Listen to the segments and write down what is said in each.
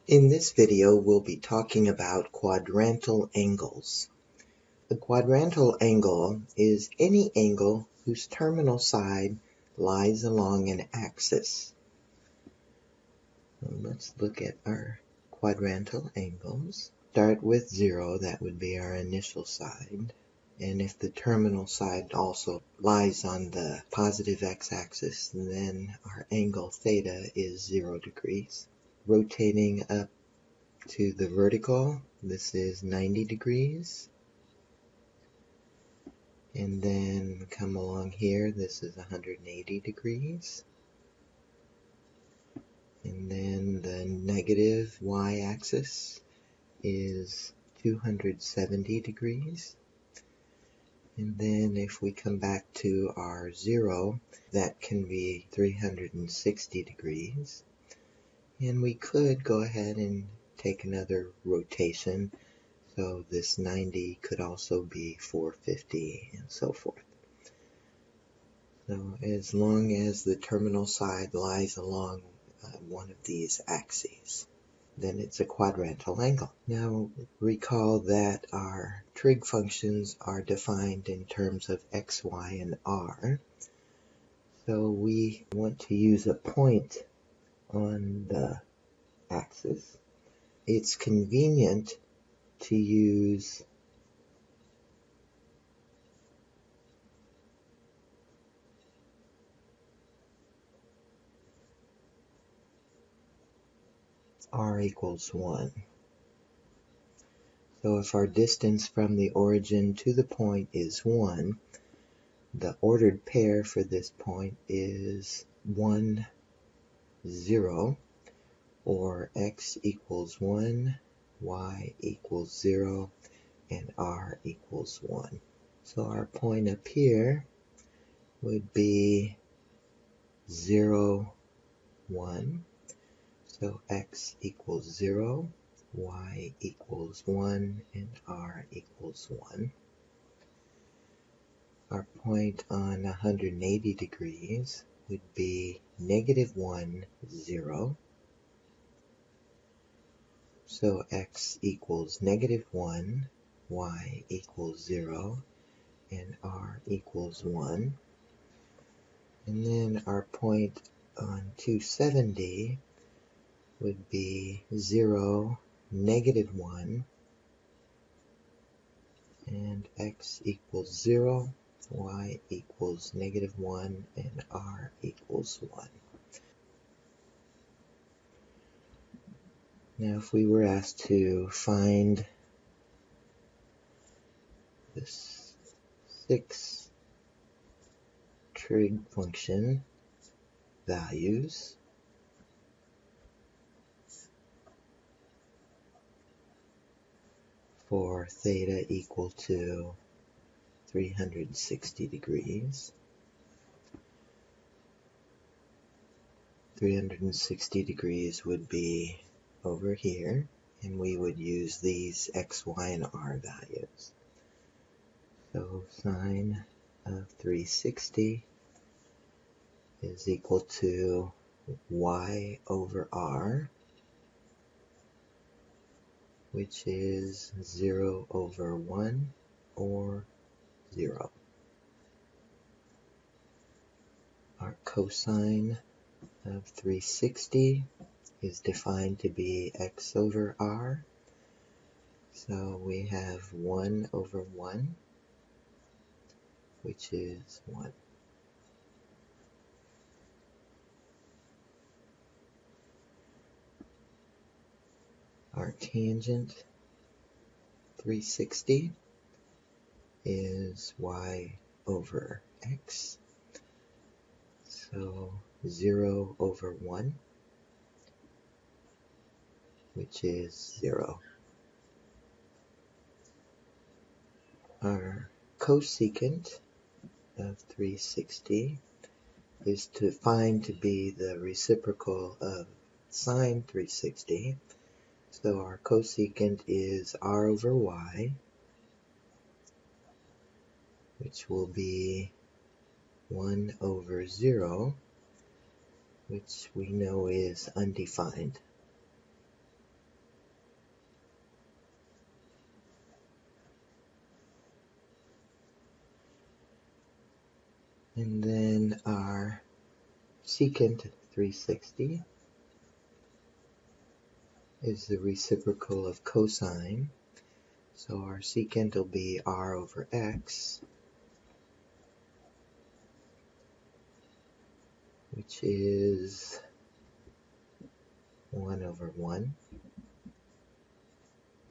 In this video, we'll be talking about quadrantal angles. A quadrantal angle is any angle whose terminal side lies along an axis. Let's look at our quadrantal angles. Start with 0, that would be our initial side. And if the terminal side also lies on the positive x-axis, then our angle theta is 0 degrees. Rotating up to the vertical, this is 90 degrees. And then come along here, this is 180 degrees. And then the negative y-axis is 270 degrees. And then if we come back to our 0, that can be 360 degrees. And we could go ahead and take another rotation. So this 90 could also be 450 and so forth. So as long as the terminal side lies along one of these axes, then it's a quadrantal angle. Now recall that our trig functions are defined in terms of x, y, and r. So we want to use a point on the axis. It's convenient to use r equals 1. So if our distance from the origin to the point is 1, the ordered pair for this point is 1, 0, or x equals 1, y equals 0, and r equals 1. So our point up here would be 0, 1. So x equals 0, y equals 1, and r equals 1. Our point on 180 degrees would be negative 1, 0. So x equals negative 1, y equals 0, and r equals 1. And then our point on 270 would be 0, negative 1, and x equals 0, y equals negative 1, and r equals 1. Now if we were asked to find the 6 trig function values, for theta equal to 360 degrees. 360 degrees would be over here, and we would use these x, y, and r values. So sine of 360 is equal to y over r, which is 0 over 1 or 0. Our cosine of 360 is defined to be x over r. So we have 1 over 1, which is 1. Our tangent 360 is y over x. So 0 over 1, which is 0. Our cosecant of 360 is defined to be the reciprocal of sine 360. So our cosecant is r over y, which will be 1 over 0, which we know is undefined. And then our secant 360 is the reciprocal of cosine. So our secant will be r over x, which is 1 over 1,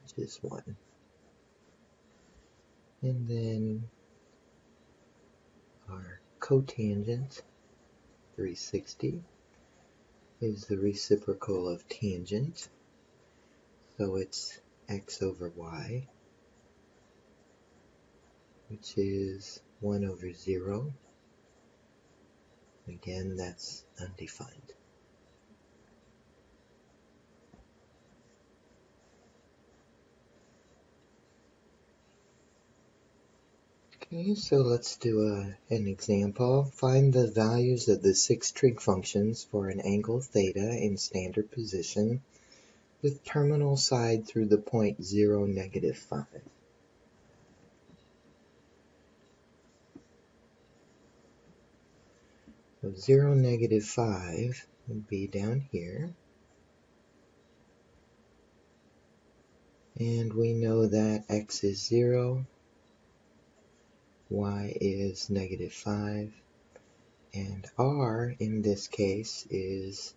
which is 1. And then our cotangent 360 is the reciprocal of tangent. So it's x over y, which is 1 over 0. Again, that's undefined. Okay, so let's do an example. Find the values of the 6 trig functions for an angle theta in standard position with terminal side through the point 0, negative 5. So 0, negative 5 would be down here. And we know that x is 0, y is negative 5, and r in this case is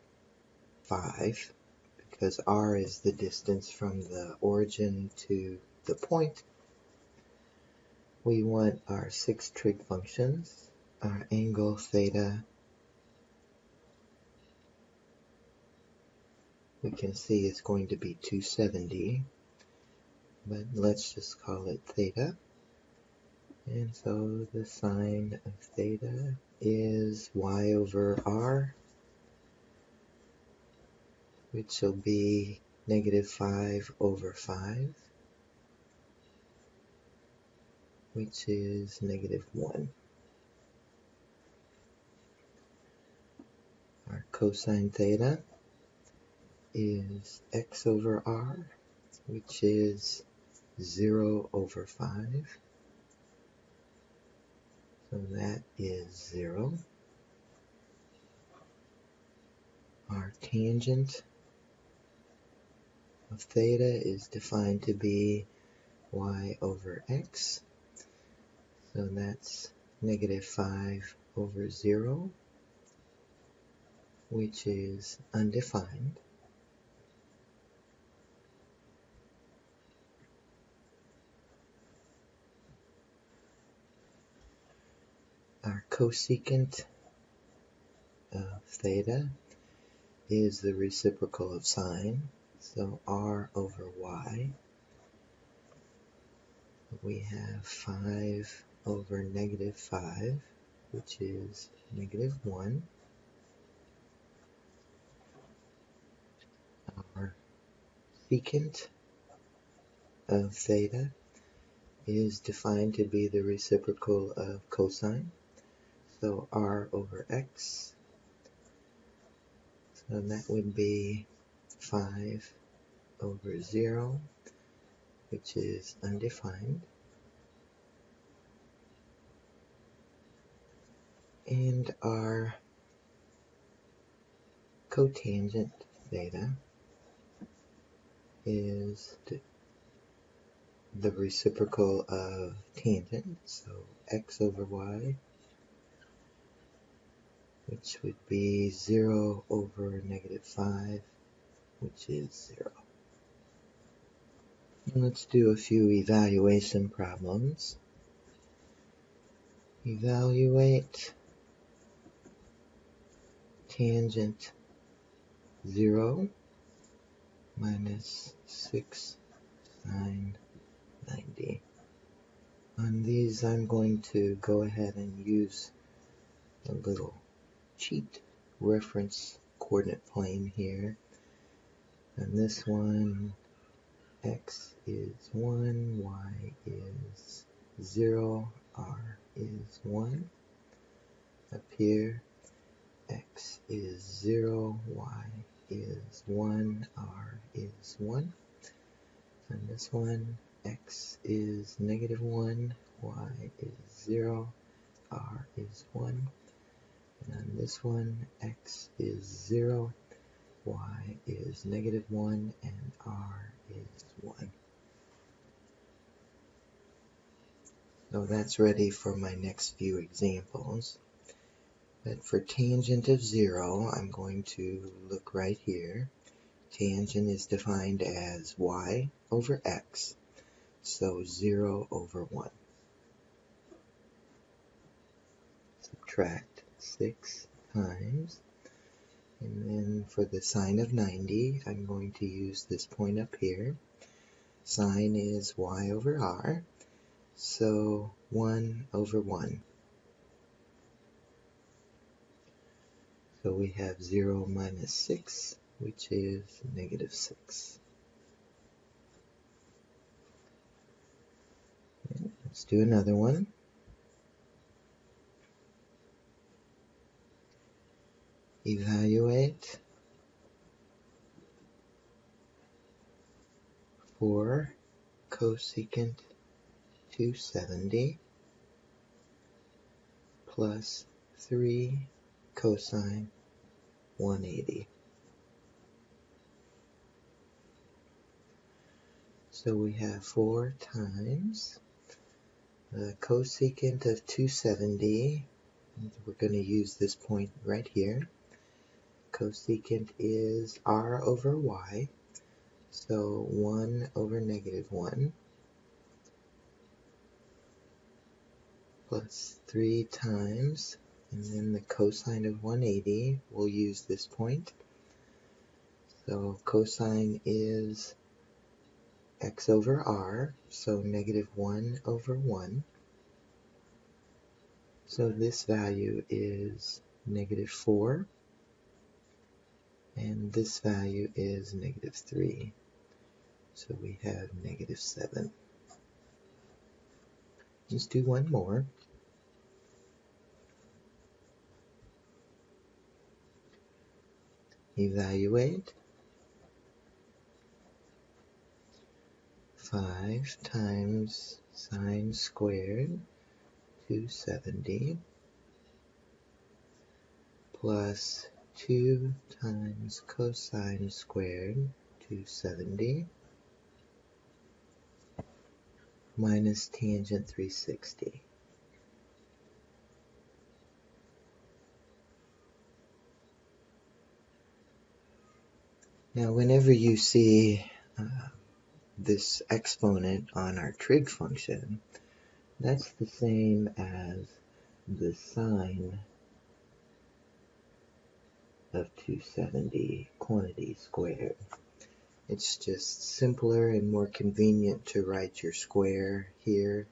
5, because r is the distance from the origin to the point. We want our 6 trig functions. Our angle theta, we can see is going to be 270, but let's just call it theta. And so the sine of theta is y over r, which will be negative 5 over 5, which is negative 1. Our cosine theta is x over r, which is 0 over 5. So that is 0. Our tangent of theta is defined to be y over x. So that's negative 5 over 0, which is undefined. Our cosecant of theta is the reciprocal of sine, so r over y. We have 5 over negative 5, which is negative 1. Our secant of theta is defined to be the reciprocal of cosine, so r over x. So that would be 5 over 0, which is undefined. And our cotangent theta is the reciprocal of tangent, so x over y, which would be 0 over negative 5, which is 0. And let's do a few evaluation problems. Evaluate tangent 0 minus 6 sine 90. On these, I'm going to go ahead and use a little cheat reference coordinate plane here. And this one, x is 1, y is 0, r is 1. Up here, x is 0, y is 1, r is 1. And this one, x is negative 1, y is 0, r is 1. And on this one, x is 0, y is -1, and r is 1. So that's ready for my next few examples. But for tangent of 0, I'm going to look right here. Tangent is defined as y over x, so 0 over 1. Subtract 6 times. And then for the sine of 90, I'm going to use this point up here. Sine is y over r, so 1 over 1. So we have 0 minus 6, which is -6. Okay, let's do another one. Evaluate for cosecant 270 plus 3 cosine 180. So we have 4 times the cosecant of 270. We're going to use this point right here. Cosecant is r over y, so 1 over -1 plus 3 times, and then the cosine of 180, we'll use this point. So cosine is x over r, so -1 over 1. So this value is -4, and this value is -3. So we have -7. Let's do one more. Evaluate 5 times sine squared 270 plus 2 times cosine squared 270 minus tangent 360. Now whenever you see this exponent on our trig function, that's the same as the sine of 270 quantity squared. It's just simpler and more convenient to write your square here,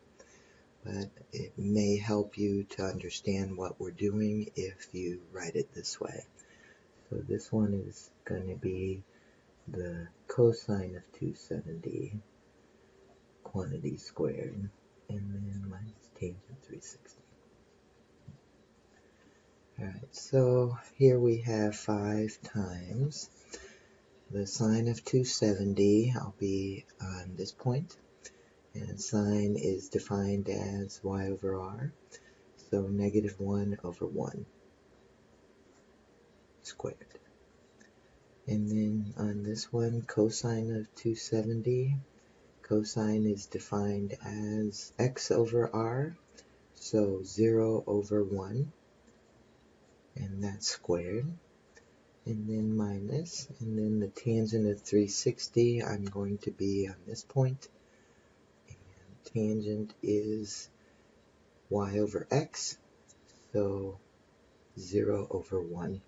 but it may help you to understand what we're doing if you write it this way. So this one is going to be the cosine of 270 quantity squared, and then minus tangent 360. Alright, so here we have 5 times the sine of 270. I'll be on this point, and sine is defined as y over r, so -1 over 1 squared. And then on this one, cosine of 270, cosine is defined as x over r, so 0 over 1, and that's squared. And then minus, and then the tangent of 360, I'm going to be on this point, and tangent is y over x, so 0 over 1.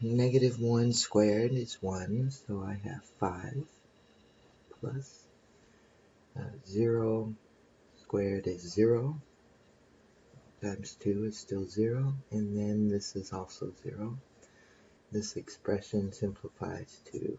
-1 squared is 1, so I have 5 plus 0 squared is 0, times 2 is still 0, and then this is also 0. This expression simplifies to